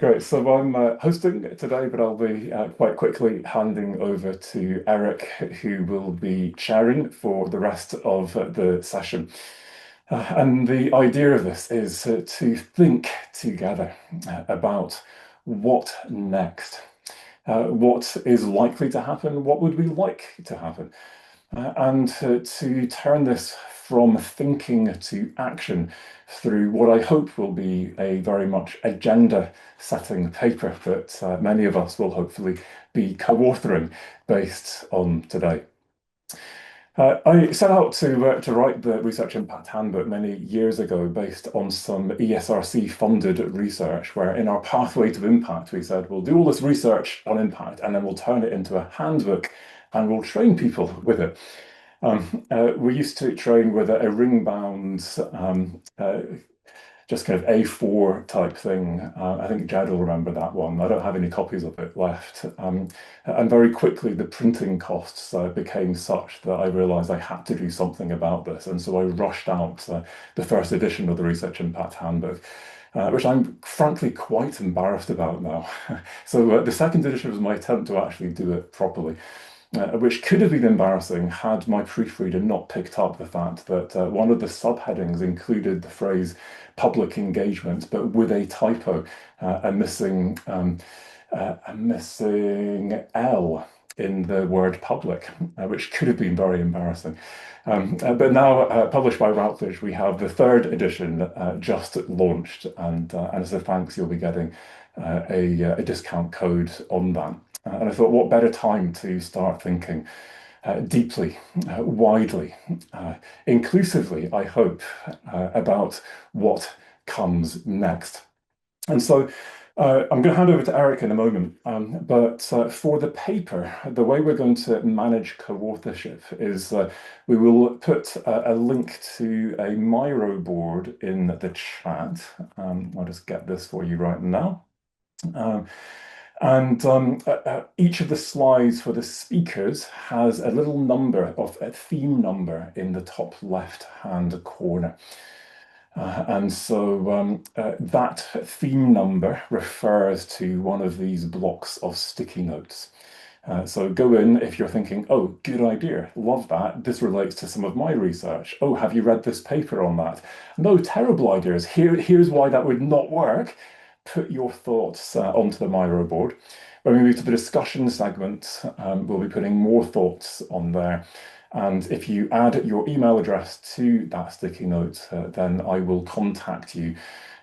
Great. So I'm hosting today, but I'll be quite quickly handing over to Eric, who will be chairing for the rest of the session. And the idea of this is to think together about what next. What is likely to happen? What would we like to happen? And to turn this from thinking to action through what I hope will be a very much agenda-setting paper that many of us will hopefully be co-authoring based on today. I set out to write the Research Impact Handbook many years ago based on some ESRC funded research, where in our pathway to impact, we said we'll do all this research on impact and then we'll turn it into a handbook and we'll train people with it. We used to train with a ring-bound, just kind of A4 type thing. I think Jed will remember that one. I don't have any copies of it left. And very quickly, the printing costs became such that I realized I had to do something about this. And so I rushed out the first edition of the Research Impact Handbook. Which I'm frankly quite embarrassed about now. So the second edition was my attempt to actually do it properly. Which could have been embarrassing had my proofreader not picked up the fact that one of the subheadings included the phrase public engagement, but with a typo, a missing L in the word public, which could have been very embarrassing. But now, published by Routledge, we have the third edition just launched, and as a thanks, you'll be getting a discount code on that. And I thought, what better time to start thinking deeply, widely, inclusively, I hope, about what comes next. And so I'm going to hand over to Eric in a moment, but for the paper, the way we're going to manage co-authorship is we will put a link to a Miro board in the chat. I'll just get this for you right now. And each of the slides for the speakers has a little number of a theme number in the top left-hand corner. And so that theme number refers to one of these blocks of sticky notes. So go in if you're thinking, oh, good idea, love that. This relates to some of my research. Oh, have you read this paper on that? No, terrible ideas. Here's why that would not work. Put your thoughts onto the Miro board. When we move to the discussion segment, we'll be putting more thoughts on there. And if you add your email address to that sticky note, then I will contact you.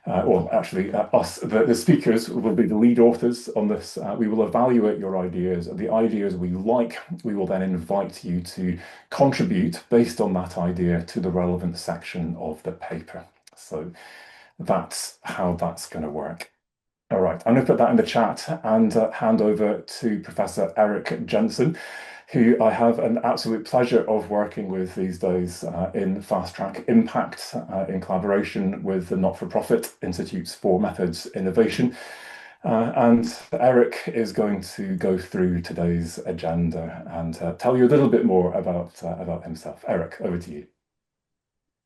Or actually, us, the speakers, will be the lead authors on this. We will evaluate your ideas. The ideas we like, we will then invite you to contribute based on that idea to the relevant section of the paper. So that's how that's going to work. All right, I'm going to put that in the chat and hand over to Professor Eric Jensen, who I have an absolute pleasure of working with these days in Fast Track Impact in collaboration with the not-for-profit Institutes for Methods Innovation. And Eric is going to go through today's agenda and tell you a little bit more about himself. Eric, over to you.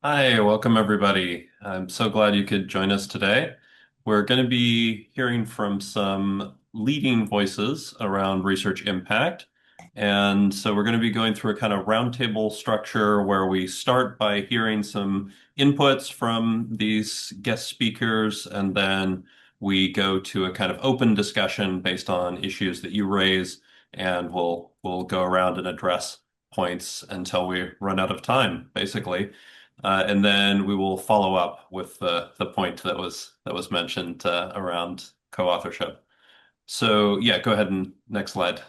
Hi, welcome everybody. I'm so glad you could join us today. We're going to be hearing from some leading voices around research impact. And so we're going to be going through a kind of roundtable structure where we start by hearing some inputs from these guest speakers, and then we go to a kind of open discussion based on issues that you raise, and we'll go around and address points until we run out of time, basically. And then we will follow up with the point that was mentioned around co-authorship. So yeah, go ahead and next slide.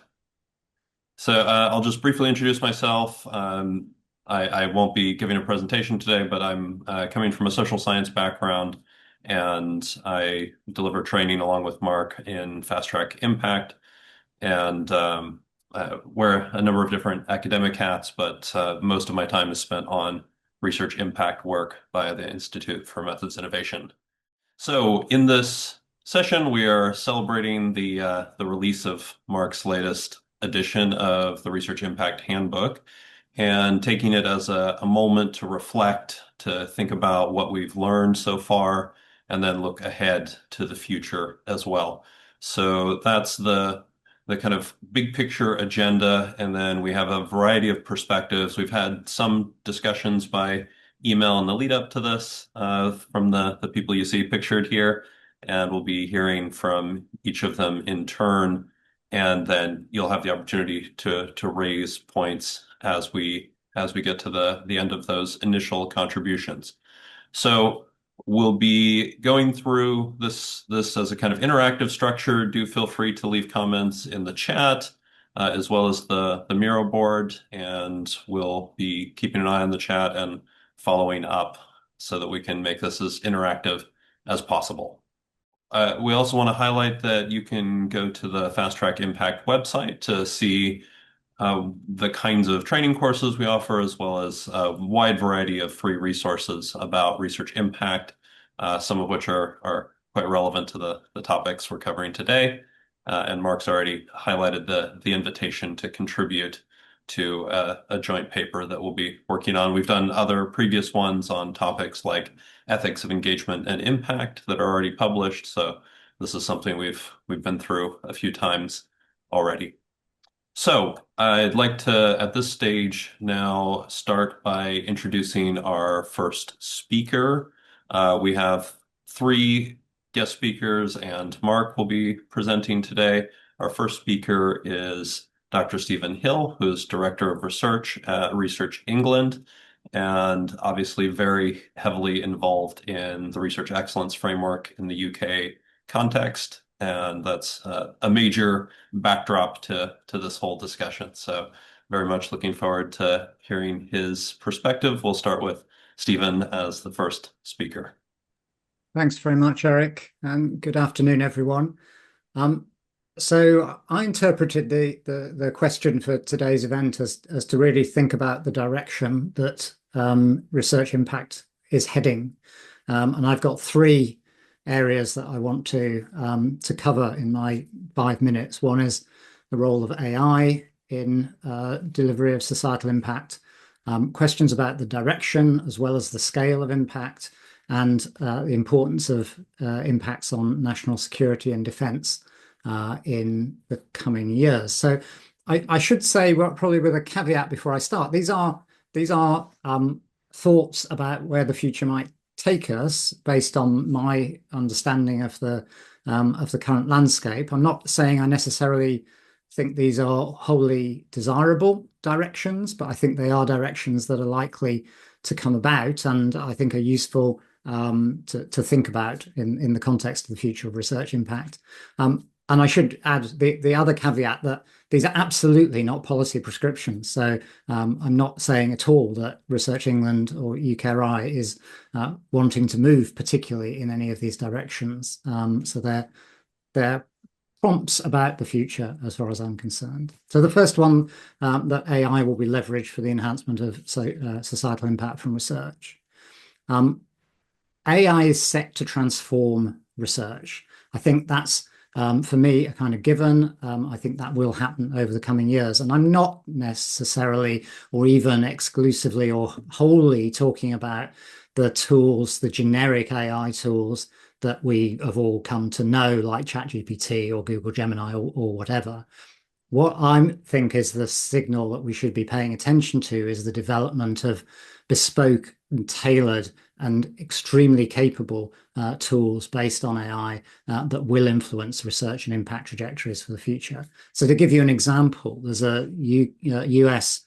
So I'll just briefly introduce myself. I won't be giving a presentation today, but I'm coming from a social science background, and I deliver training along with Mark in Fast Track Impact, and wear a number of different academic hats, but most of my time is spent on research impact work by the Institute for Methods Innovation. So in this session, we are celebrating the release of Mark's latest edition of the Research Impact Handbook, and taking it as a moment to reflect, to think about what we've learned so far, and then look ahead to the future as well. So that's the kind of big picture agenda, and then we have a variety of perspectives. We've had some discussions by email in the lead up to this from the people you see pictured here, and we'll be hearing from each of them in turn, and then you'll have the opportunity to raise points as we get to the end of those initial contributions. So we'll be going through this as a kind of interactive structure. Do feel free to leave comments in the chat, as well as the Miro board, and we'll be keeping an eye on the chat and following up so that we can make this as interactive as possible. We also want to highlight that you can go to the Fast Track Impact website to see the kinds of training courses we offer, as well as a wide variety of free resources about research impact, some of which are quite relevant to the topics we're covering today. And Mark's already highlighted the invitation to contribute to a joint paper that we'll be working on. We've done other previous ones on topics like ethics of engagement and impact that are already published. So this is something we've been through a few times already. So I'd like to, at this stage now, start by introducing our first speaker. We have three guest speakers, and Mark will be presenting today. Our first speaker is Dr. Stephen Hill, who's Director of Research at Research England, and obviously very heavily involved in the Research Excellence Framework in the UK context. And that's a major backdrop to this whole discussion. So very much looking forward to hearing his perspective. We'll start with Stephen as the first speaker. Thanks very much, Eric, and good afternoon, everyone. So I interpreted the question for today's event as to really think about the direction that research impact is heading. And I've got three areas that I want to cover in my 5 minutes. One is the role of AI in delivery of societal impact, questions about the direction as well as the scale of impact, and the importance of impacts on national security and defence in the coming years. So I should say, well, probably with a caveat before I start, these are thoughts about where the future might take us based on my understanding of the current landscape. I'm not saying I necessarily think these are wholly desirable directions, but I think they are directions that are likely to come about, and I think are useful to think about in the context of the future of research impact. And I should add the other caveat that these are absolutely not policy prescriptions. So I'm not saying at all that Research England or UKRI is wanting to move particularly in any of these directions. So they're prompts about the future as far as I'm concerned. So the first one, that AI will be leveraged for the enhancement of societal impact from research. AI is set to transform research. I think that's for me, a kind of given. I think that will happen over the coming years. And I'm not necessarily or even exclusively or wholly talking about the tools, the generic AI tools that we have all come to know, like ChatGPT or Google Gemini or whatever. What I think is the signal that we should be paying attention to is the development of bespoke and tailored and extremely capable tools based on AI that will influence research and impact trajectories for the future. So to give you an example, there's a US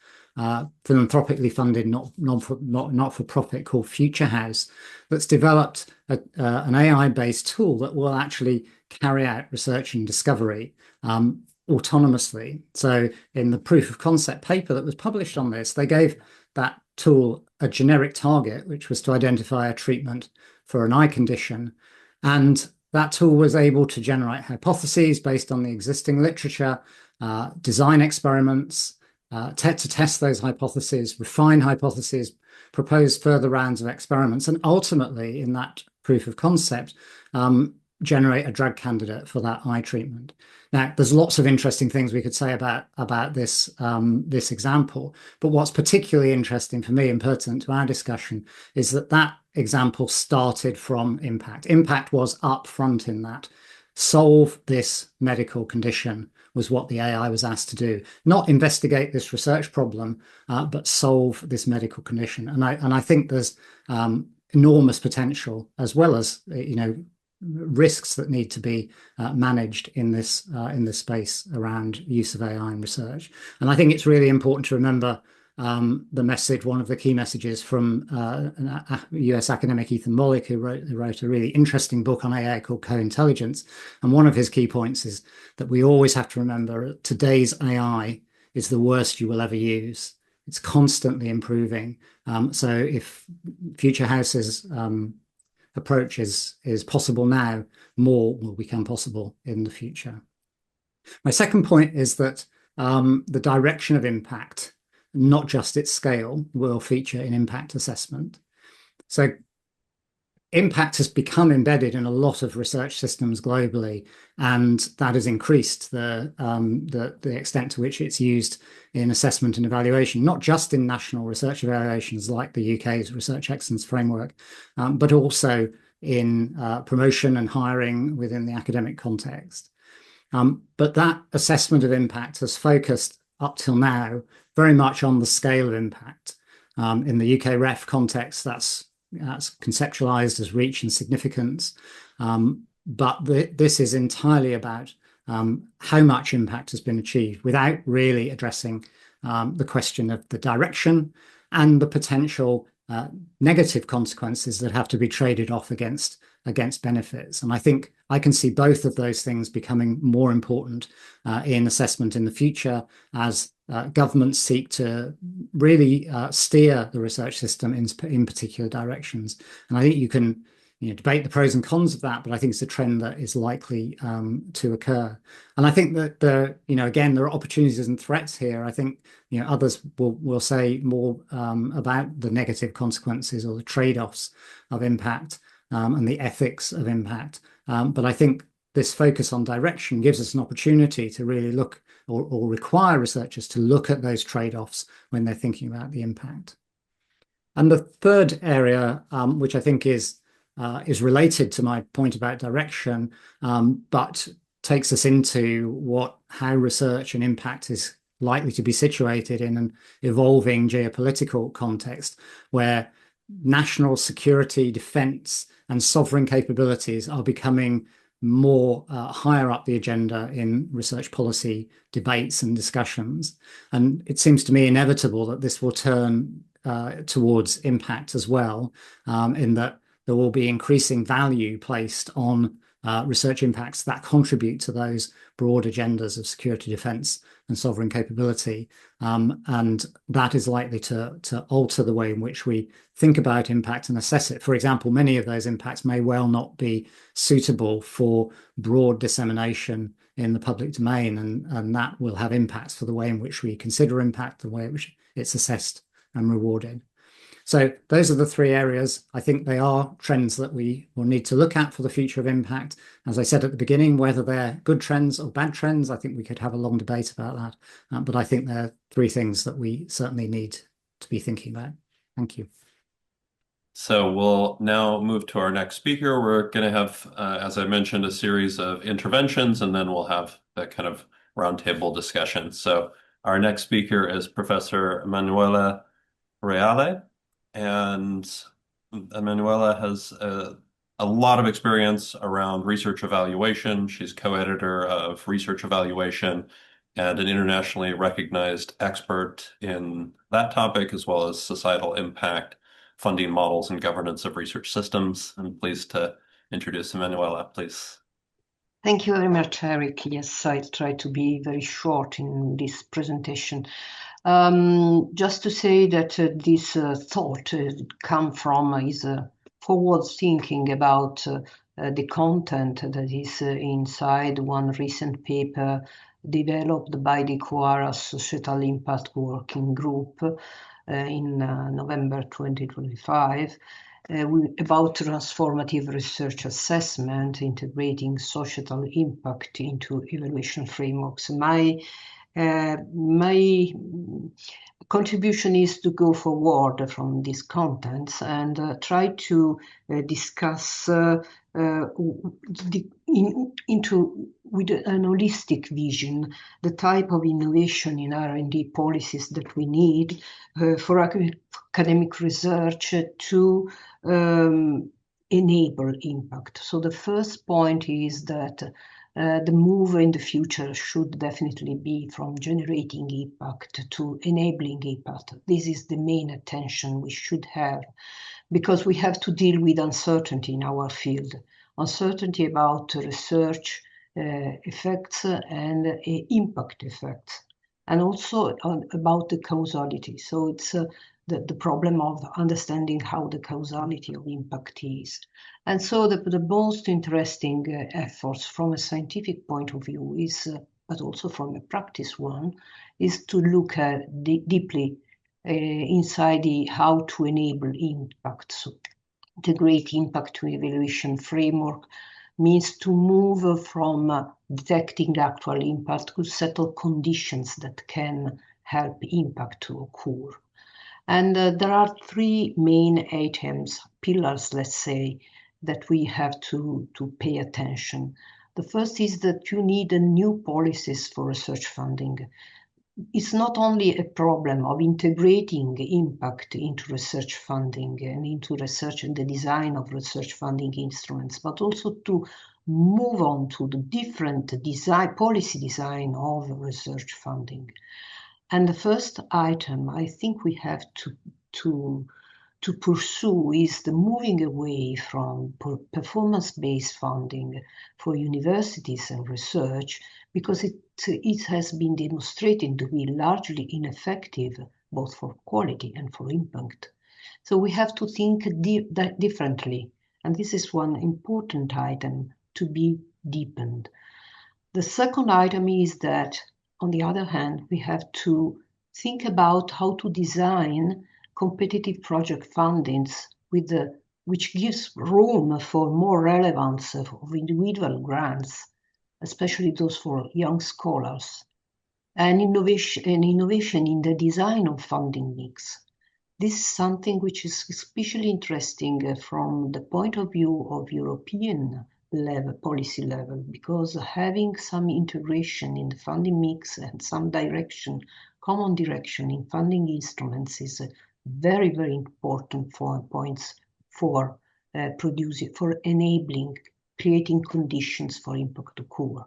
philanthropically funded not-for-profit called Future House that's developed an AI-based tool that will actually carry out research and discovery autonomously. So in the proof of concept paper that was published on this, they gave that tool a generic target, which was to identify a treatment for an eye condition. And that tool was able to generate hypotheses based on the existing literature, design experiments, to test those hypotheses, refine hypotheses, propose further rounds of experiments. And ultimately, in that proof of concept, generate a drug candidate for that eye treatment. Now, there's lots of interesting things we could say about this this example, but what's particularly interesting for me and pertinent to our discussion is that that example started from impact. Impact was up front in that. Solve this medical condition was what the AI was asked to do. Not investigate this research problem, but solve this medical condition. And I think there's enormous potential as well as risks that need to be managed in this space around use of AI in research. And I think it's really important to remember the message, one of the key messages from a US academic, Ethan Mollick, who wrote a really interesting book on AI called Co-Intelligence. And one of his key points is that we always have to remember today's AI is the worst you will ever use. It's constantly improving. So if Future House's approach is possible now, more will become possible in the future. My second point is that the direction of impact, not just its scale, will feature in impact assessment. So impact has become embedded in a lot of research systems globally, and that has increased the extent to which it's used in assessment and evaluation, not just in national research evaluations like the UK's Research Excellence Framework, but also in promotion and hiring within the academic context. But that assessment of impact has focused up till now very much on the scale of impact. In the UK REF context, that's conceptualized as reach and significance. But this is entirely about how much impact has been achieved without really addressing the question of the direction and the potential negative consequences that have to be traded off against benefits. And I think I can see both of those things becoming more important in assessment in the future as governments seek to really steer the research system in particular directions. And I think you can debate the pros and cons of that, but I think it's a trend that is likely to occur. And I think that again, there are opportunities and threats here. I think others will say more about the negative consequences or the trade-offs of impact and the ethics of impact. But I think this focus on direction gives us an opportunity to really look or require researchers to look at those trade-offs when they're thinking about the impact. And the third area, which I think is related to my point about direction, but takes us into how research and impact is likely to be situated in an evolving geopolitical context where national security, defense, and sovereign capabilities are becoming more higher up the agenda in research policy debates and discussions. And it seems to me inevitable that this will turn towards impact as well, in that there will be increasing value placed on research impacts that contribute to those broad agendas of security, defense, and sovereign capability. And that is likely to alter the way in which we think about impact and assess it. For example, many of those impacts may well not be suitable for broad dissemination in the public domain, and that will have impacts for the way in which we consider impact, the way in which it's assessed and rewarded. So those are the three areas. I think they are trends that we will need to look at for the future of impact. As I said at the beginning, whether they're good trends or bad trends, I think we could have a long debate about that. But I think there are three things that we certainly need to be thinking about. Thank you. So we'll now move to our next speaker. We're going to have, as I mentioned, a series of interventions, and then we'll have a kind of roundtable discussion. So our next speaker is Professor Emanuela Reale. And Emanuela has a lot of experience around research evaluation. She's co-editor of Research Evaluation and an internationally recognized expert in that topic, as well as societal impact, funding models, and governance of research systems. I'm pleased to introduce Emanuela, please. Thank you very much, Eric. Yes, I try to be very short in this presentation. Just to say that this thought come from is forward thinking about the content that is inside one recent paper developed by the Quora Societal Impact Working Group in November 2025. about transformative research assessment, integrating societal impact into evaluation frameworks. My contribution is to go forward from these contents and try to discuss with an holistic vision the type of innovation in R&D policies that we need for academic research to enable impact. So the first point is that the move in the future should definitely be from generating impact to enabling impact. This is the main attention we should have, because we have to deal with uncertainty in our field, uncertainty about research effects and impact effects, and also about the causality. So it's the problem of understanding how the causality of impact is. And so the most interesting efforts from a scientific point of view is, but also from a practice one, is to look at deeply inside how to enable impact. So integrate impact to evaluation framework means to move from detecting the actual impact to settle conditions that can help impact to occur. And there are three main items, pillars, let's say, that we have to pay attention. The first is that you need new policies for research funding. It's not only a problem of integrating impact into research funding and into research and the design of research funding instruments, but also to move on to the different policy design of research funding. And the first item I think we have to pursue is the moving away from performance-based funding for universities and research, because it has been demonstrated to be largely ineffective both for quality and for impact. So we have to think differently, and this is one important item to be deepened. The second item is that, on the other hand, we have to think about how to design competitive project fundings which gives room for more relevance of individual grants, especially those for young scholars, and innovation in the design of funding mix. This is something which is especially interesting from the point of view of European level, policy level, because having some integration in the funding mix and some direction, common direction in funding instruments is very, very important points for enabling, creating conditions for impact to occur.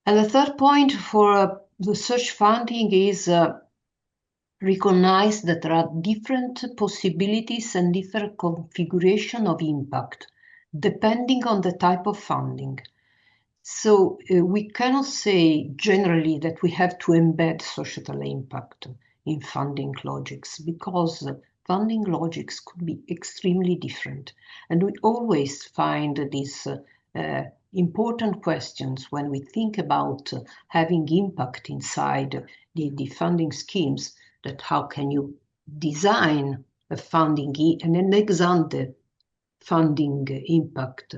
And the third point for research funding is recognize that there are different possibilities and different configuration of impact depending on the type of funding. So we cannot say generally that we have to embed societal impact in funding logics, because funding logics could be extremely different. And we always find these important questions when we think about having impact inside the funding schemes, that how can you design a funding and an ex-ante funding impact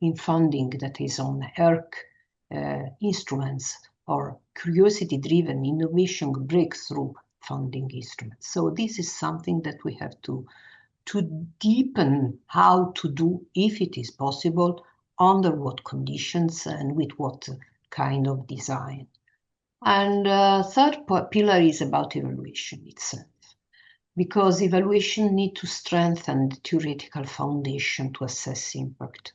in funding that is on ERC instruments or curiosity-driven innovation breakthrough funding instruments. So this is something that we have to deepen how to do, if it is possible, under what conditions and with what kind of design. And third pillar is about evaluation itself, because evaluation needs to strengthen the theoretical foundation to assess impact.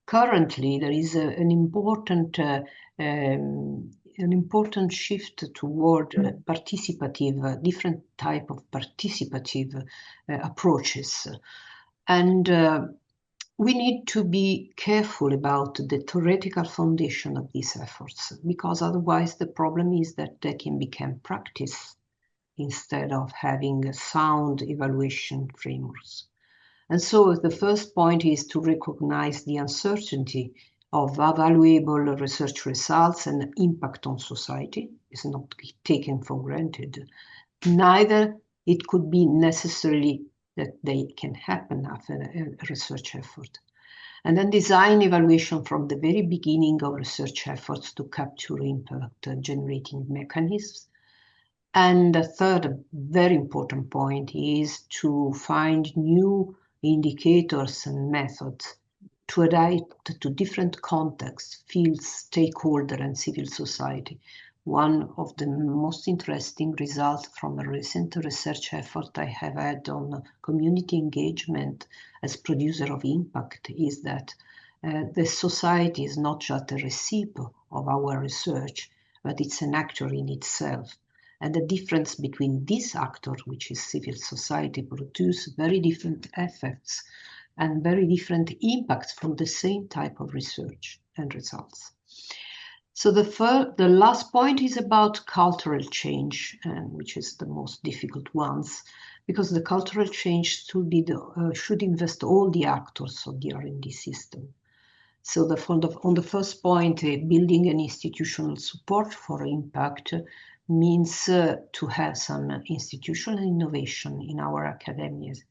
Currently, there is an important shift toward participative, different type of participative approaches. And we need to be careful about the theoretical foundation of these efforts, because otherwise the problem is that they can become practice instead of having sound evaluation frameworks. And so the first point is to recognize the uncertainty of valuable research results and impact on society is not taken for granted. Neither it could be necessarily that they can happen after a research effort. And then design evaluation from the very beginning of research efforts to capture impact generating mechanisms. And the third very important point is to find new indicators and methods to adapt to different contexts, fields, stakeholder, and civil society. One of the most interesting results from a recent research effort I have had on community engagement as producer of impact is that the society is not just a recipient of our research, but it's an actor in itself. And the difference between this actor, which is civil society, produce very different effects and very different impacts from the same type of research and results. So the last point is about cultural change, which is the most difficult ones, because the cultural change should invest all the actors of the R&D system. So on the first point, building an institutional support for impact means to have some institutional innovation in our academies,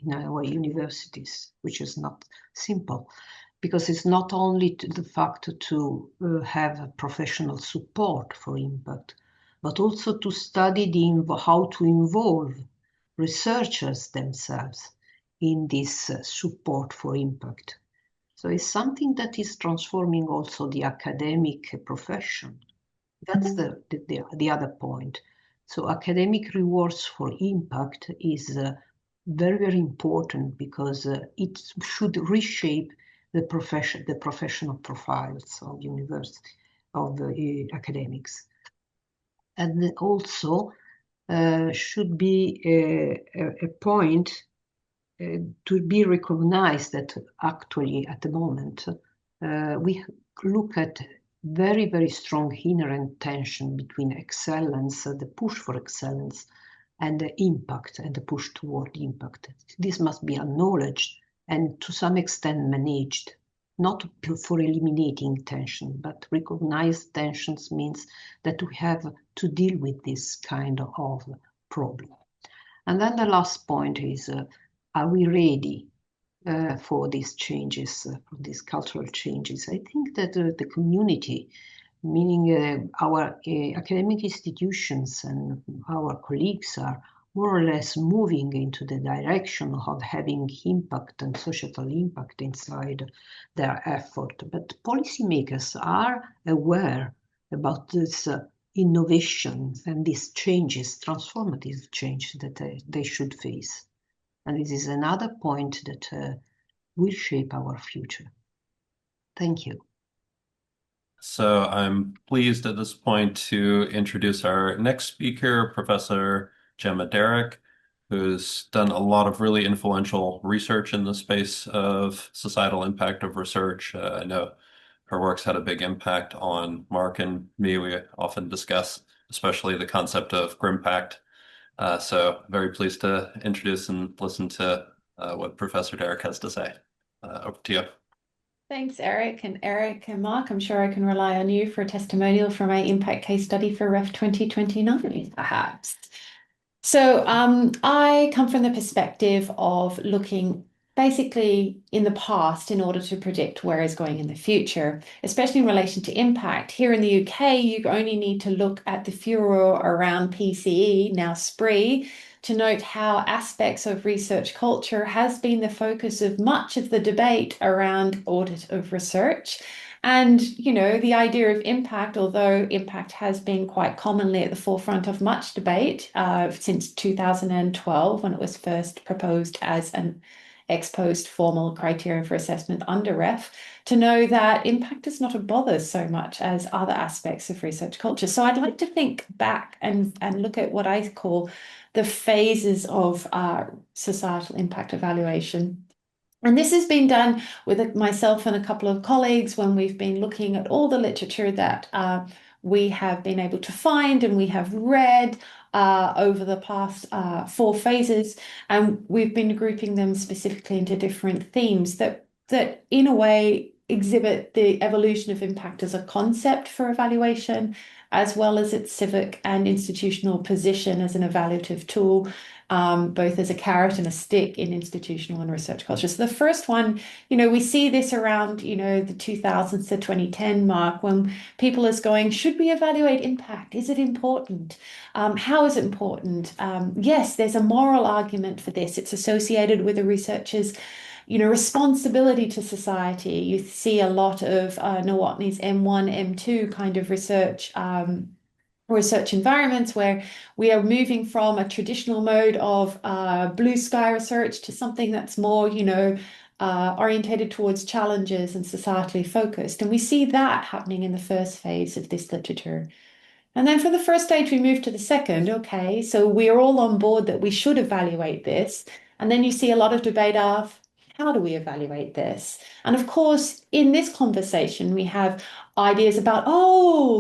in our universities, which is not simple, because it's not only the fact to have professional support for impact, but also to study how to involve researchers themselves in this support for impact. So it's something that is transforming also the academic profession. That's the other point. So academic rewards for impact is very, very important because it should reshape the professional profiles of university, of the academics. And also should be a point to be recognized that actually at the moment we look at very, very strong inherent tension between excellence, the push for excellence, and the impact and the push toward impact. This must be acknowledged and to some extent managed, not for eliminating tension, but recognized tensions means that we have to deal with this kind of problem. And then the last point is, are we ready for these changes, for these cultural changes? I think that the community, meaning our academic institutions and our colleagues are more or less moving into the direction of having impact and societal impact inside their effort. But policymakers are aware about this innovation and these changes, transformative change that they should face. And this is another point that will shape our future. Thank you. So I'm pleased at this point to introduce our next speaker, Professor Gemma Derrick, who's done a lot of really influential research in the space of societal impact of research. I know her work's had a big impact on Mark and me. We often discuss, especially the concept of Grimpact. So very pleased to introduce and listen to what Professor Derrick has to say. Over to you. Thanks, Eric. And Eric and Mark, I'm sure I can rely on you for a testimonial from my impact case study for REF 2029, perhaps. So I come from the perspective of looking basically in the past in order to predict where is going in the future, especially in relation to impact. Here in the UK, you only need to look at the furor around PCE, now SPRE, to note how aspects of research culture has been the focus of much of the debate around audit of research. And, you know, the idea of impact, although impact has been quite commonly at the forefront of much debate since 2012, when it was first proposed as an ex post formal criterion for assessment under REF, to know that impact is not a bother so much as other aspects of research culture. So I'd like to think back and look at what I call the phases of societal impact evaluation. And this has been done with myself and a couple of colleagues when we've been looking at all the literature that we have been able to find and we have read over the past 4 phases. And we've been grouping them specifically into different themes that in a way exhibit the evolution of impact as a concept for evaluation, as well as its civic and institutional position as an evaluative tool, both as a carrot and a stick in institutional and research culture. So the first one, we see this around, the 2000s to 2010 mark, when people are going, should we evaluate impact? Is it important? How is it important? Yes, there's a moral argument for this. It's associated with the researcher's responsibility to society. You see a lot of Nowotny's M1, M2 kind of research environments where we are moving from a traditional mode of blue sky research to something that's more, orientated towards challenges and societally focused. And we see that happening in the first phase of this literature. And then for the first stage, we move to the second. Okay, so we are all on board that we should evaluate this. And then you see a lot of debate of, how do we evaluate this? And of course, in this conversation, we have ideas about,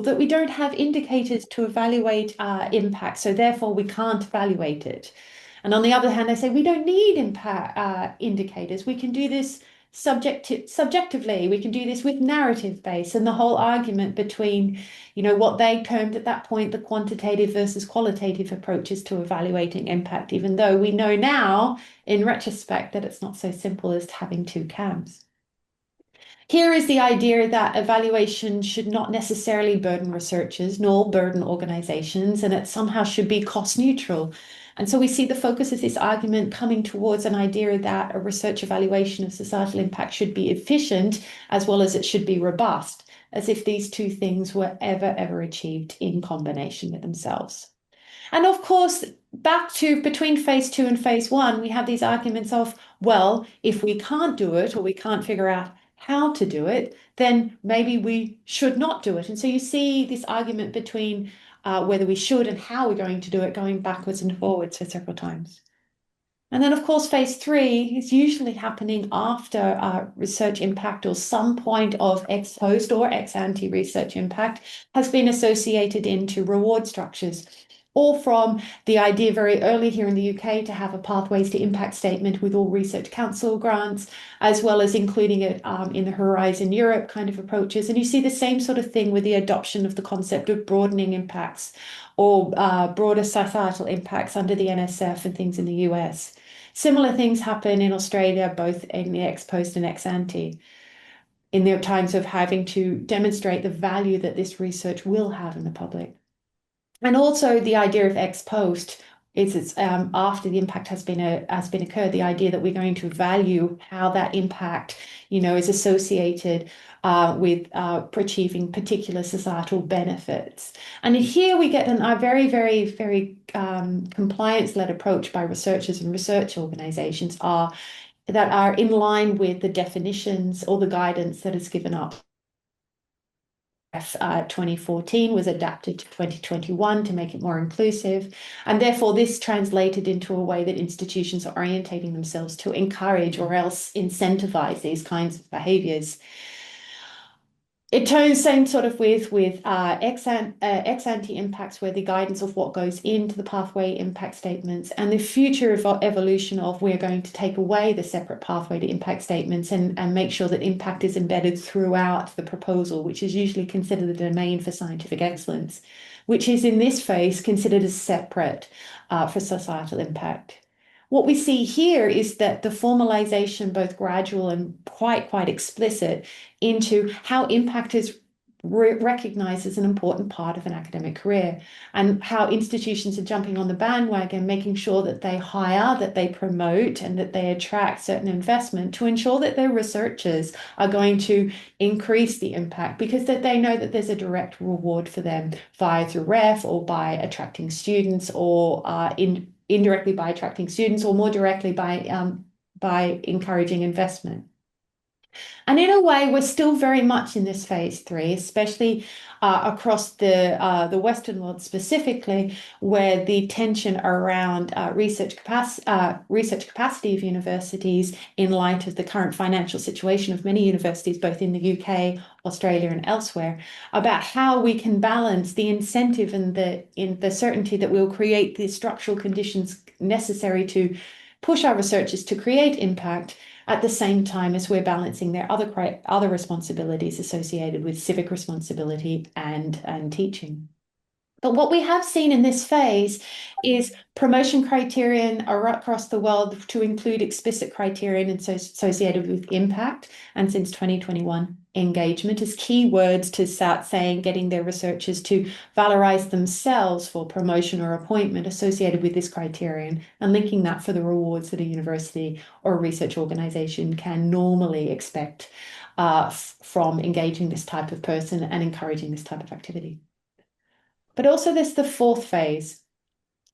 that we don't have indicators to evaluate impact, so therefore we can't evaluate it. And on the other hand, they say we don't need impact indicators. We can do this subjectively. We can do this with narrative base, and the whole argument between, what they termed at that point the quantitative versus qualitative approaches to evaluating impact, even though we know now in retrospect that it's not so simple as having two camps. Here is the idea that evaluation should not necessarily burden researchers nor burden organizations, and it somehow should be cost neutral. And so we see the focus of this argument coming towards an idea that a research evaluation of societal impact should be efficient as well as it should be robust, as if these two things were ever achieved in combination with themselves. And of course, back to between phase 2 and phase 1, we have these arguments of, well, if we can't do it or we can't figure out how to do it, then maybe we should not do it. And so you see this argument between whether we should and how we're going to do it, going backwards and forwards for several times. And then, of course, phase 3 is usually happening after research impact or some point of ex post or ex ante research impact has been associated into reward structures, all from the idea very early here in the UK to have a pathways to impact statement with all research council grants, as well as including it in the Horizon Europe kind of approaches. And you see the same sort of thing with the adoption of the concept of broadening impacts or broader societal impacts under the NSF and things in the US. Similar things happen in Australia, both in the ex post and ex ante, in their times of having to demonstrate the value that this research will have in the public. And also the idea of ex post is it's after the impact has been occurred, the idea that we're going to value how that impact, is associated with achieving particular societal benefits. And here we get a very, very, very compliance-led approach by researchers and research organizations that are in line with the definitions or the guidance that is given up. 2014 was adapted to 2021 to make it more inclusive, and therefore this translated into a way that institutions are orientating themselves to encourage or else incentivize these kinds of behaviors. It turns same sort of with ex ante impacts, where the guidance of what goes into the pathway impact statements and the future evolution of we're going to take away the separate pathway to impact statements and make sure that impact is embedded throughout the proposal, which is usually considered the domain for scientific excellence, which is in this phase considered as separate for societal impact. What we see here is that the formalization, both gradual and quite explicit, into how impact is recognized as an important part of an academic career, and how institutions are jumping on the bandwagon, making sure that they hire, that they promote, and that they attract certain investment to ensure that their researchers are going to increase the impact, because that they know that there's a direct reward for them via through ref or by attracting students, or indirectly by attracting students, or more directly by encouraging investment. And in a way, we're still very much in this phase 3, especially across the Western world specifically, where the tension around research capacity of universities in light of the current financial situation of many universities, both in the UK, Australia, and elsewhere, about how we can balance the incentive and the certainty that we'll create the structural conditions necessary to push our researchers to create impact, at the same time as we're balancing their other responsibilities associated with civic responsibility and teaching. But what we have seen in this phase is promotion criterion across the world to include explicit criterion associated with impact, and since 2021, engagement as keywords to start saying, getting their researchers to valorize themselves for promotion or appointment associated with this criterion, and linking that for the rewards that a university or a research organization can normally expect from engaging this type of person and encouraging this type of activity. But also there's the fourth phase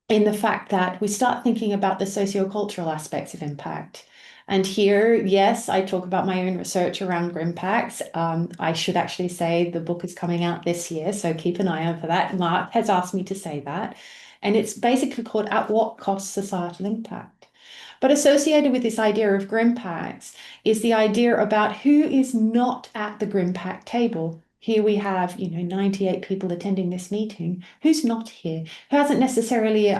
in the fact that we start thinking about the sociocultural aspects of impact. And here, yes, I talk about my own research around impacts. I should actually say the book is coming out this year, so keep an eye out for that. Mark has asked me to say that. And it's basically called At What Cost Societal Impact? But associated with this idea of Grimpacts is the idea about who is not at the Grimpact table. Here we have, 98 people attending this meeting. Who's not here? Who hasn't necessarily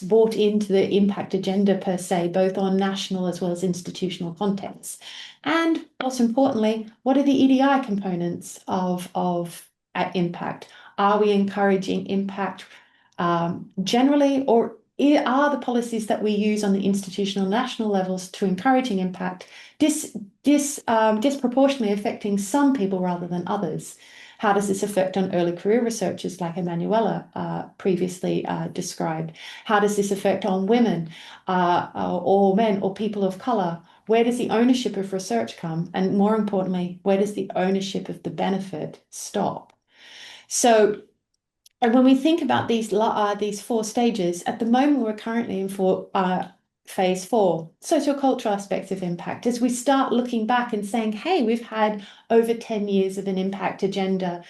bought into the impact agenda per se, both on national as well as institutional contexts? And most importantly, what are the EDI components of impact? Are we encouraging impact generally, or are the policies that we use on the institutional national levels to encouraging impact disproportionately affecting some people rather than others? How does this affect on early career researchers like Emanuela previously described? How does this affect on women or men or people of color? Where does the ownership of research come? And more importantly, where does the ownership of the benefit stop? So, and when we think about these four stages, at the moment we're currently in phase 4, sociocultural aspects of impact, as we start looking back and saying, hey, we've had over 10 years of an impact agenda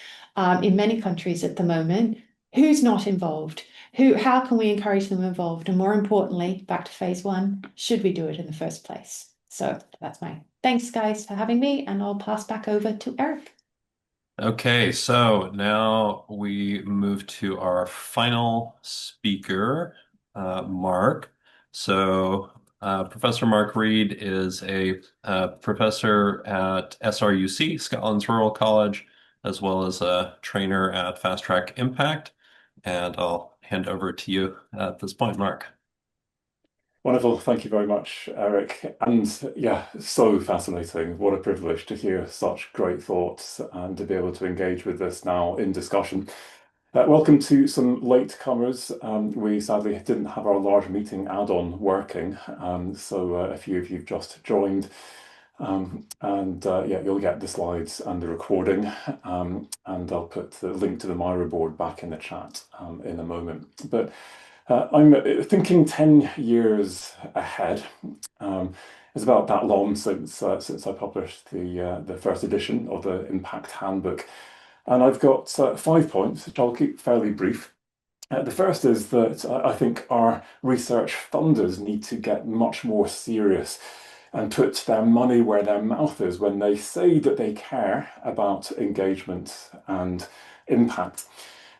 in many countries at the moment. Who's not involved? How can we encourage them involved? And more importantly, back to phase 1, should we do it in the first place? So that's thanks, guys, for having me, and I'll pass back over to Eric. Okay, so now we move to our final speaker, Mark. So Professor Mark Reade is a professor at SRUC, Scotland's Rural College, as well as a trainer at Fast Track Impact. And I'll hand over to you at this point, Mark. Wonderful. Thank you very much, Eric. And yeah, so fascinating. What a privilege to hear such great thoughts and to be able to engage with this now in discussion. Welcome to some latecomers. We sadly didn't have our large meeting add-on working, so a few of you've just joined. Yeah, you'll get the slides and the recording, and I'll put the link to the Miro board back in the chat in a moment. But I'm thinking 10 years ahead. It's about that long since I published the first edition of the Impact Handbook. And I've got 5 points, which I'll keep fairly brief. The first is that I think our research funders need to get much more serious and put their money where their mouth is when they say that they care about engagement and impact.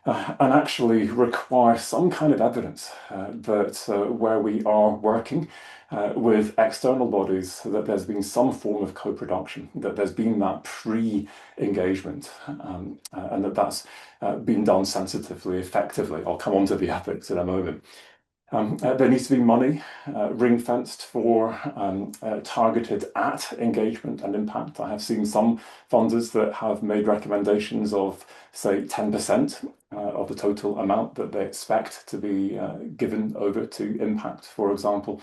And actually require some kind of evidence that where we are working with external bodies, that there's been some form of co-production, that there's been that pre-engagement, and that's been done sensitively, effectively. I'll come on to the ethics in a moment. There needs to be money ring-fenced for targeted at engagement and impact. I have seen some funders that have made recommendations of, say, 10% of the total amount that they expect to be given over to impact, for example.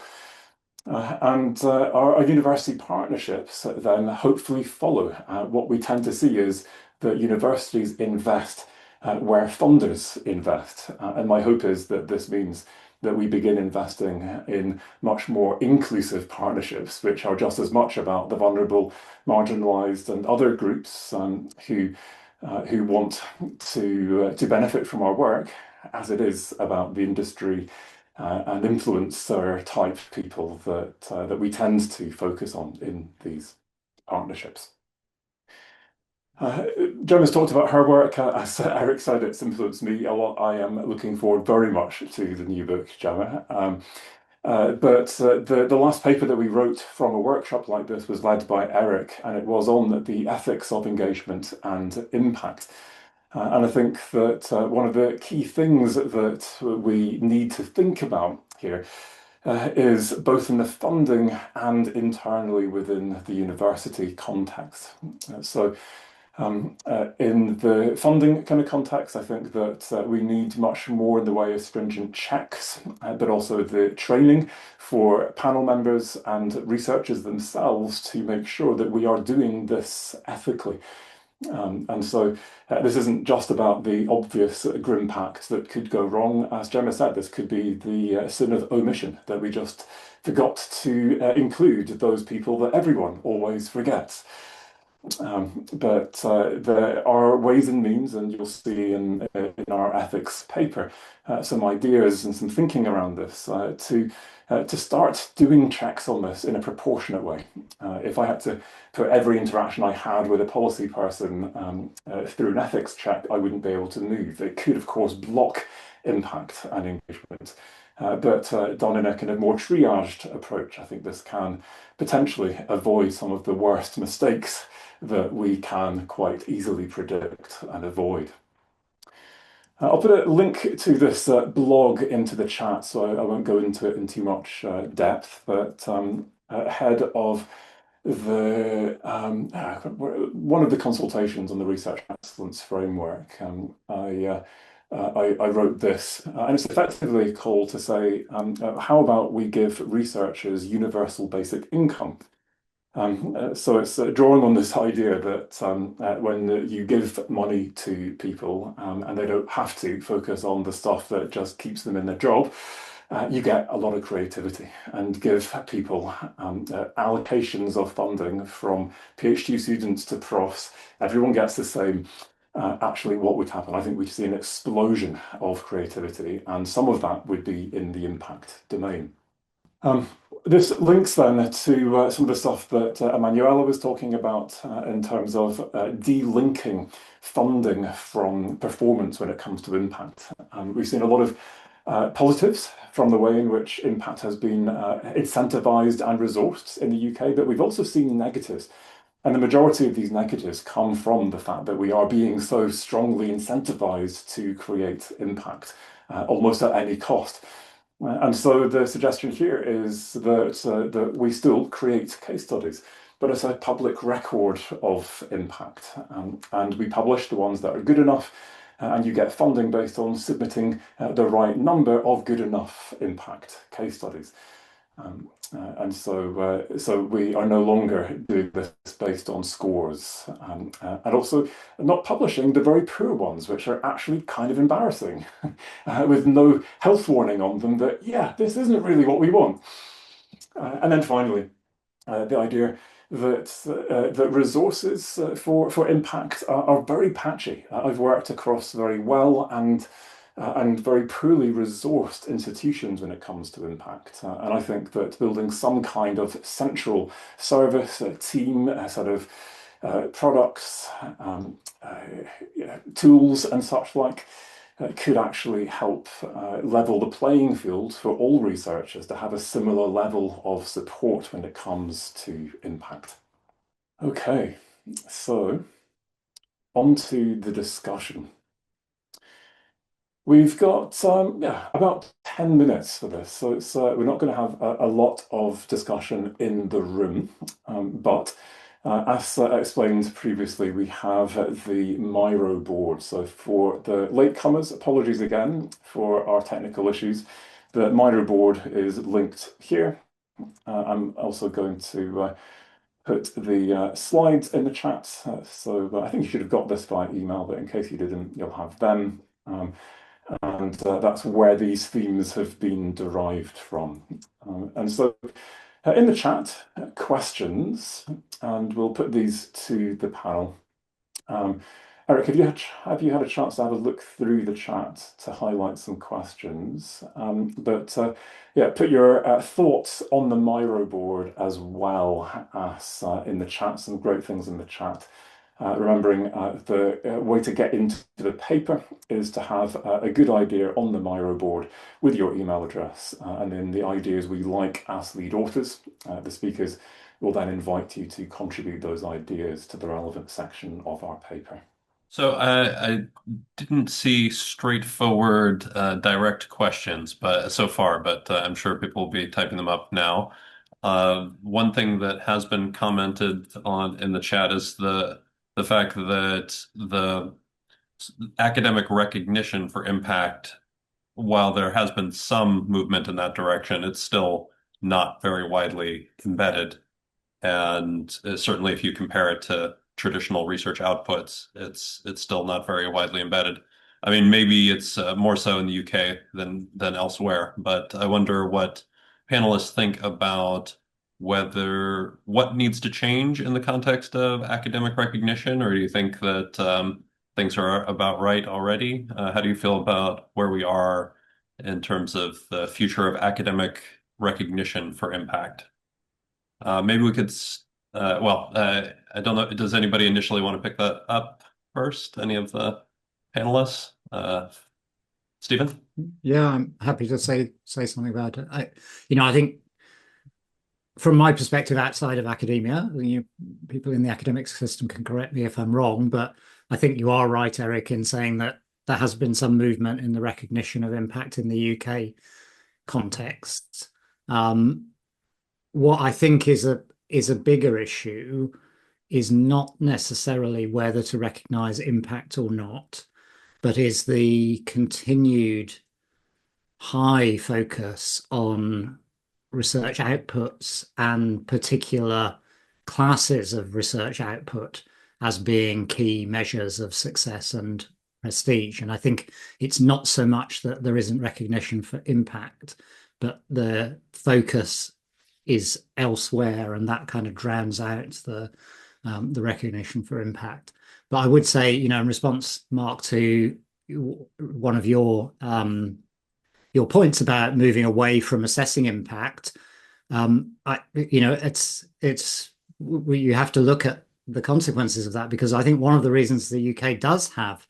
And our university partnerships then hopefully follow. What we tend to see is that universities invest where funders invest. And my hope is that this means that we begin investing in much more inclusive partnerships, which are just as much about the vulnerable, marginalized, and other groups who want to benefit from our work, as it is about the industry and influencer type people that we tend to focus on in these partnerships. Gemma's talked about her work. As Eric said, it's influenced me a lot. I am looking forward very much to the new book, Gemma. But the last paper that we wrote from a workshop like this was led by Eric, and it was on the ethics of engagement and impact. And I think that one of the key things that we need to think about here is both in the funding and internally within the university context. In the funding kind of context, I think that we need much more in the way of stringent checks, but also the training for panel members and researchers themselves to make sure that we are doing this ethically. This isn't just about the obvious grim pact that could go wrong. As Gemma said, this could be the sin of omission, that we just forgot to include those people that everyone always forgets. But there are ways and means, and you'll see in our ethics paper some ideas and some thinking around this to start doing checks on this in a proportionate way. If I had to put every interaction I had with a policy person through an ethics check, I wouldn't be able to move. It could, of course, block impact and engagement. But done in a kind of more triaged approach, I think this can potentially avoid some of the worst mistakes that we can quite easily predict and avoid. I'll put a link to this blog into the chat, so I won't go into it in too much depth, but ahead of the one of the consultations on the Research Excellence Framework, I wrote this, and it's effectively a call to say, how about we give researchers universal basic income? So it's drawing on this idea that when you give money to people and they don't have to focus on the stuff that just keeps them in their job, you get a lot of creativity, and give people allocations of funding from PhD students to profs. Everyone gets the same. Actually, what would happen? I think we'd see an explosion of creativity, and some of that would be in the impact domain. This links then to some of the stuff that Emanuela was talking about in terms of delinking funding from performance when it comes to impact. We've seen a lot of positives from the way in which impact has been incentivized and resourced in the UK, but we've also seen negatives. And the majority of these negatives come from the fact that we are being so strongly incentivized to create impact, almost at any cost. And so the suggestion here is that we still create case studies, but it's a public record of impact. And we publish the ones that are good enough, and you get funding based on submitting the right number of good enough impact case studies. So we are no longer doing this based on scores, and also not publishing the very poor ones, which are actually kind of embarrassing, with no health warning on them that, yeah, this isn't really what we want. And then finally, the idea that resources for impact are very patchy. I've worked across very well and very poorly resourced institutions when it comes to impact. And I think that building some kind of central service, a team, a set of products, tools and such like, could actually help level the playing field for all researchers to have a similar level of support when it comes to impact. Okay, so on to the discussion. We've got about 10 minutes for this, so we're not going to have a lot of discussion in the room, but as explained previously, we have the Miro board. So for the latecomers, apologies again for our technical issues. The Miro board is linked here. I'm also going to put the slides in the chat. So I think you should have got this by email, but in case you didn't, you'll have them. And that's where these themes have been derived from. And so in the chat, questions, and we'll put these to the panel. Eric, have you had a chance to have a look through the chat to highlight some questions? Yeah, put your thoughts on the Miro board as well as in the chat, some great things in the chat. Remembering the way to get into the paper is to have a good idea on the Miro board with your email address, and then the ideas we like as lead authors. The speakers will then invite you to contribute those ideas to the relevant section of our paper. So I didn't see straightforward direct questions, but so far, but I'm sure people will be typing them up now. One thing that has been commented on in the chat is the fact that the academic recognition for impact, while there has been some movement in that direction, it's still not very widely embedded. And certainly if you compare it to traditional research outputs, it's still not very widely embedded. I mean, maybe it's more so in the UK than elsewhere, but I wonder what panelists think about whether what needs to change in the context of academic recognition, or do you think that things are about right already? How do you feel about where we are in terms of the future of academic recognition for impact? Maybe we could, I don't know. Does anybody initially want to pick that up first? Any of the panelists? Stephen? Yeah, I'm happy to say something about it. I think from my perspective outside of academia, people in the academic system can correct me if I'm wrong, but I think you are right, Eric, in saying that there has been some movement in the recognition of impact in the UK context. What I think is a bigger issue is not necessarily whether to recognize impact or not, but is the continued high focus on research outputs and particular classes of research output as being key measures of success and prestige. And I think it's not so much that there isn't recognition for impact, but the focus is elsewhere, and that kind of drowns out the recognition for impact. But I would say, in response, Mark, to one of your points about moving away from assessing impact, you have to look at the consequences of that, because I think one of the reasons the UK does have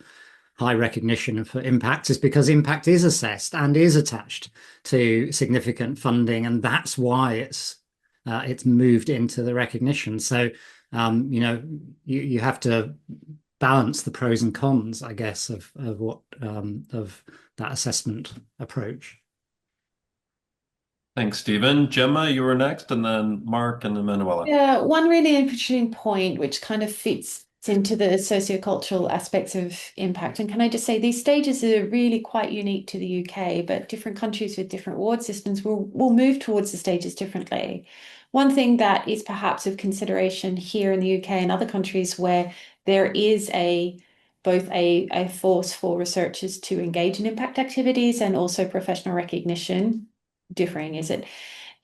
high recognition for impact is because impact is assessed and is attached to significant funding, and that's why it's moved into the recognition. So you have to balance the pros and cons, I guess, of that assessment approach. Thanks, Stephen. Gemma, you were next, and then Mark, and then Emanuela. Yeah, one really interesting point, which kind of fits into the sociocultural aspects of impact. And can I just say, these stages are really quite unique to the UK, but different countries with different award systems will move towards the stages differently. One thing that is perhaps of consideration here in the UK and other countries where there is both a force for researchers to engage in impact activities and also professional recognition, differing is it,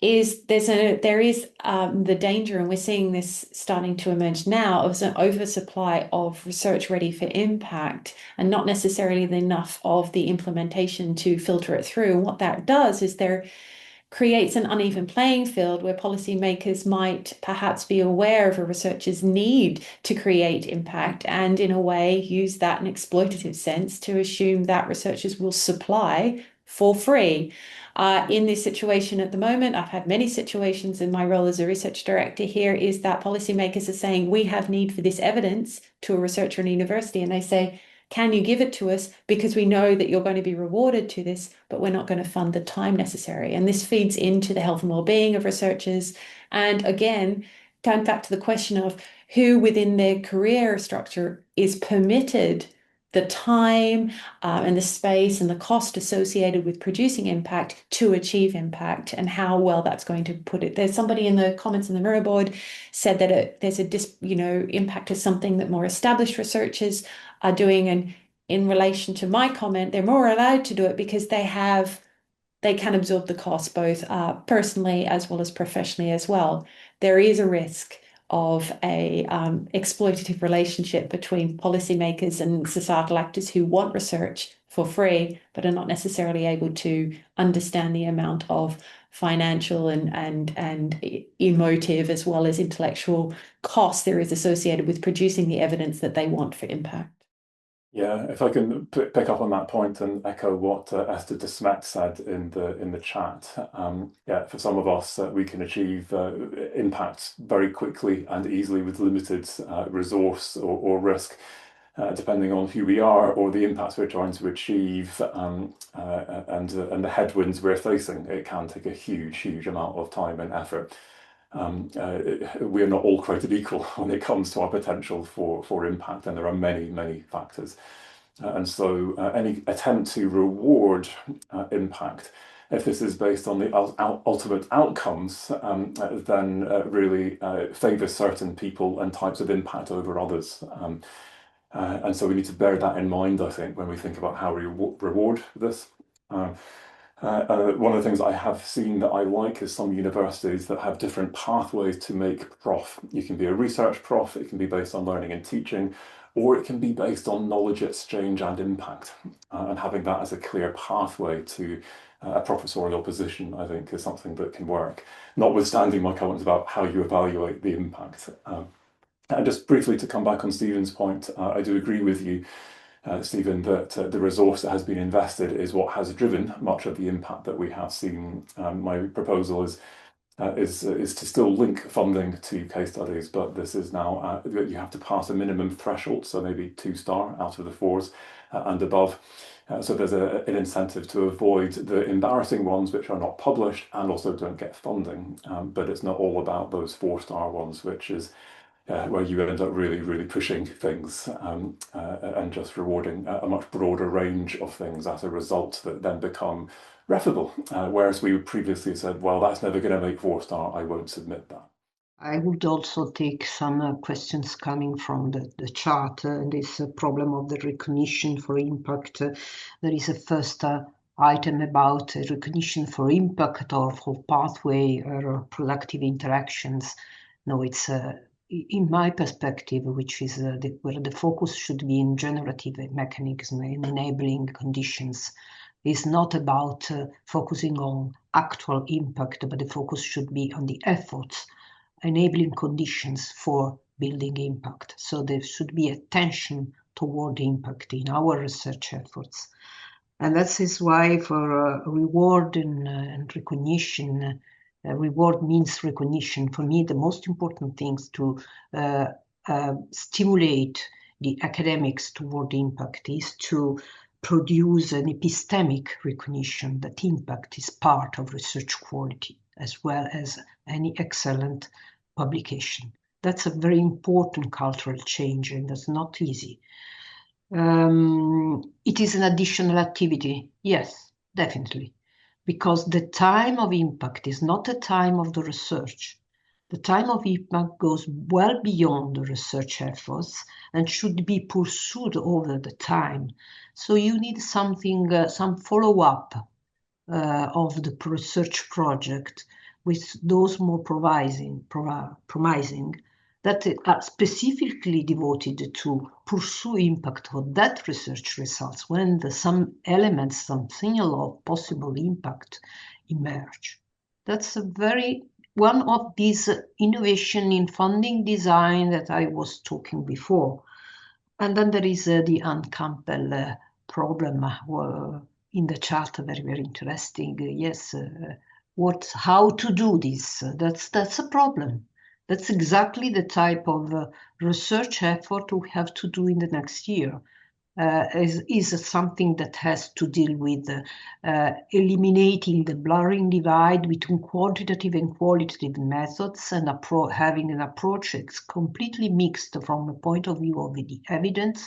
there is the danger, and we're seeing this starting to emerge now, of an oversupply of research ready for impact and not necessarily enough of the implementation to filter it through. And what that does is there creates an uneven playing field where policymakers might perhaps be aware of a researcher's need to create impact and in a way use that in exploitative sense to assume that researchers will supply for free. In this situation at the moment, I've had many situations in my role as a research director here, is that policymakers are saying, we have need for this evidence to a researcher in a university, and they say, can you give it to us, because we know that you're going to be rewarded to this, but we're not going to fund the time necessary. And this feeds into the health and well-being of researchers. And again, going back to the question of who within their career structure is permitted the time and the space and the cost associated with producing impact to achieve impact, and how well that's going to put it. There's somebody in the comments in the mirror board said that there's impact is something that more established researchers are doing, and in relation to my comment, they're more allowed to do it because they can absorb the cost both personally as well as professionally as well. There is a risk of a exploitative relationship between policymakers and societal actors who want research for free, but are not necessarily able to understand the amount of financial and emotive as well as intellectual cost there is associated with producing the evidence that they want for impact. Yeah, if I can pick up on that point and echo what Esther de Smet said in the chat. Yeah, for some of us, we can achieve impact very quickly and easily with limited resource or risk. depending on who we are or the impacts we're trying to achieve, and the headwinds we're facing. It can take a huge amount of time and effort. We are not all created equal when it comes to our potential for impact, and there are many factors. And so any attempt to reward impact, if this is based on the ultimate outcomes, then really favours certain people and types of impact over others. And so we need to bear that in mind, I think, when we think about how we reward this. One of the things I have seen that I like is some universities that have different pathways to make prof. You can be a research prof, it can be based on learning and teaching, or it can be based on knowledge exchange and impact. And having that as a clear pathway to a professorial position, I think, is something that can work, notwithstanding my comments about how you evaluate the impact. And just briefly to come back on Stephen's point, I do agree with you, Stephen, that the resource that has been invested is what has driven much of the impact that we have seen. My proposal is to still link funding to case studies, but this is now you have to pass a minimum threshold, so maybe 2-star out of the 4s and above. So there's an incentive to avoid the embarrassing ones which are not published and also don't get funding. But it's not all about those 4-star ones, which is where you end up really pushing things and just rewarding a much broader range of things as a result that then become reputable. Whereas we previously said, well, that's never going to make 4-star, I won't submit that. I would also take some questions coming from the chat, this problem of the recognition for impact. There is a first item about recognition for impact or for pathway or productive interactions. No, it's in my perspective, which is where the focus should be in generative mechanism and enabling conditions. It's not about focusing on actual impact, but the focus should be on the efforts, enabling conditions for building impact. So there should be attention toward impact in our research efforts. And that is why for reward and recognition, reward means recognition. For me, the most important things to stimulate the academics toward impact is to produce an epistemic recognition that impact is part of research quality, as well as any excellent publication. That's a very important cultural change, and that's not easy. It is an additional activity, yes, definitely, because the time of impact is not the time of the research. The time of impact goes well beyond the research efforts and should be pursued over the time. So you need something, some follow-up of the research project with those more promising that are specifically devoted to pursue impact for that research results when some elements, some signal of possible impact emerge. That's one of these innovation in funding design that I was talking before. And then there is the Anne Campbell problem in the chat, very interesting. Yes, how to do this? That's a problem. That's exactly the type of research effort we have to do in the next year. Is something that has to deal with eliminating the blurring divide between quantitative and qualitative methods and having an approach that's completely mixed from a point of view of the evidence,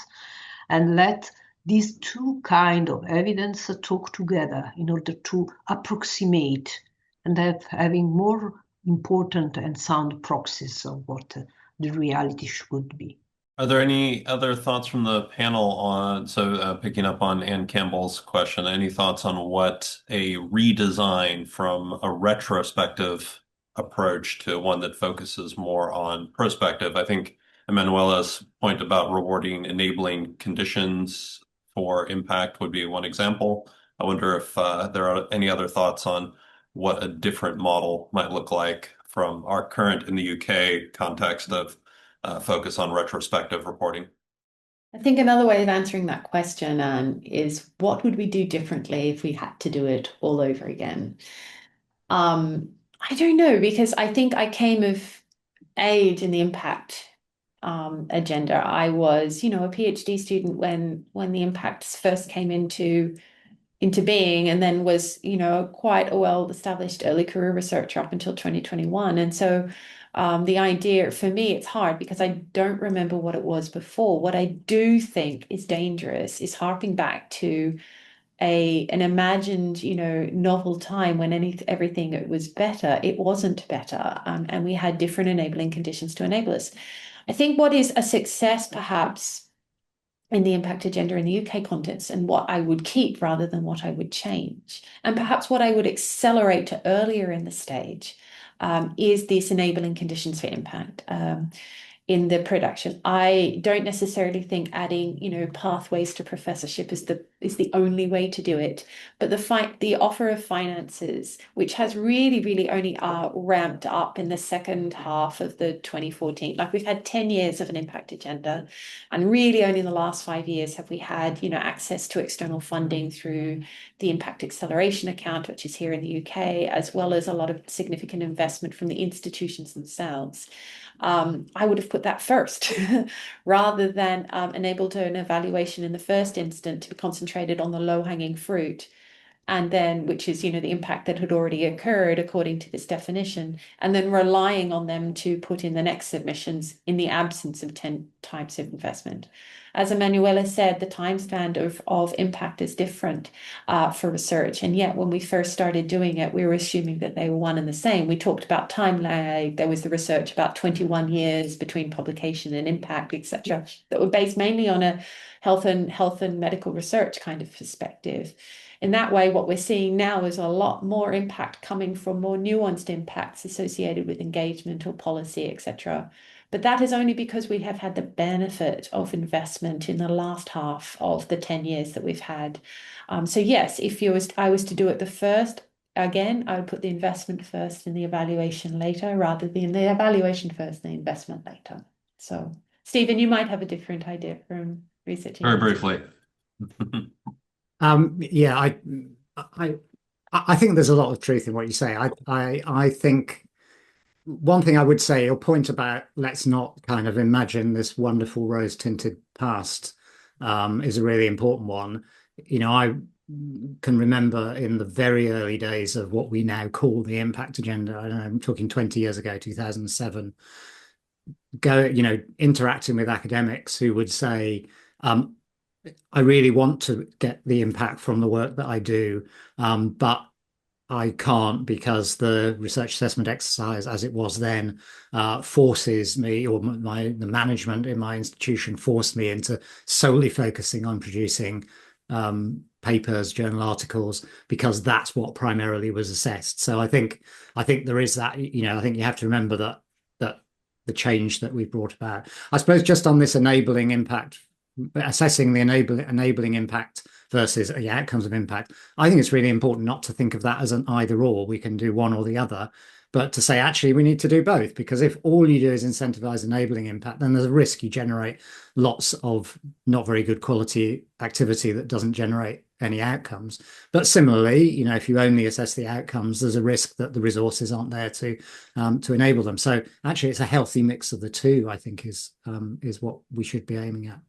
and let these two kinds of evidence talk together in order to approximate and having more important and sound proxies of what the reality should be. Are there any other thoughts from the panel on, picking up on Anne Campbell's question, any thoughts on what a redesign from a retrospective approach to one that focuses more on prospective? I think Emanuela's point about rewarding enabling conditions for impact would be one example. I wonder if there are any other thoughts on what a different model might look like from our current in the UK context of focus on retrospective reporting. I think another way of answering that question, is what would we do differently if we had to do it all over again? I don't know, because I think I came of age in the impact agenda. I was, a PhD student when the impacts first came into being, and then was, quite a well-established early career researcher up until 2021. And so the idea for me, it's hard because I don't remember what it was before. What I do think is dangerous is harping back to an imagined, novel time when everything was better. It wasn't better, and we had different enabling conditions to enable us. I think what is a success, perhaps, in the impact agenda in the UK context, and what I would keep rather than what I would change, and perhaps what I would accelerate to earlier in the stage, is these enabling conditions for impact. In the production, I don't necessarily think adding, pathways to professorship is the only way to do it. But the offer of finances, which has really, really only ramped up in the second half of the 2014, like we've had 10 years of an impact agenda, and really only in the last 5 years have we had, access to external funding through the Impact Acceleration Account, which is here in the UK, as well as a lot of significant investment from the institutions themselves. I would have put that first rather than enabled an evaluation in the first instant to be concentrated on the low-hanging fruit, and then, which is, the impact that had already occurred according to this definition, and then relying on them to put in the next submissions in the absence of 10 types of investment. As Emanuela said, the time span of impact is different for research. And yet when we first started doing it, we were assuming that they were one and the same. We talked about time lag. There was the research about 21 years between publication and impact, etc., that were based mainly on a health and medical research kind of perspective. In that way, what we're seeing now is a lot more impact coming from more nuanced impacts associated with engagement or policy, etc. But that is only because we have had the benefit of investment in the last half of the 10 years that we've had. So yes, if I was to do it the first, again, I would put the investment first and the evaluation later, rather than the evaluation first and the investment later. So, Stephen, you might have a different idea from researching. Very briefly. Yeah, I think there's a lot of truth in what you say. I think one thing I would say, your point about let's not kind of imagine this wonderful rose-tinted past, is a really important one. I can remember in the very early days of what we now call the impact agenda, I don't know, I'm talking 20 years ago, 2007, interacting with academics who would say, I really want to get the impact from the work that I do, but I can't because the research assessment exercise, as it was then, forces me, or the management in my institution forced me into solely focusing on producing papers, journal articles, because that's what primarily was assessed. So I think there is that. I think you have to remember that the change that we've brought about. I suppose just on this enabling impact, assessing the enabling impact versus the outcomes of impact, I think it's really important not to think of that as an either or. We can do one or the other, but to say actually we need to do both, because if all you do is incentivize enabling impact, then there's a risk you generate lots of not very good quality activity that doesn't generate any outcomes. But similarly, if you only assess the outcomes, there's a risk that the resources aren't there to enable them. So actually, it's a healthy mix of the two, I think, is what we should be aiming at.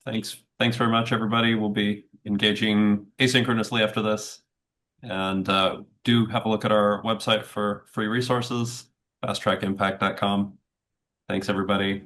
Thanks very much, everybody. We'll be engaging asynchronously after this. And do have a look at our website for free resources, fasttrackimpact.com. Thanks, everybody.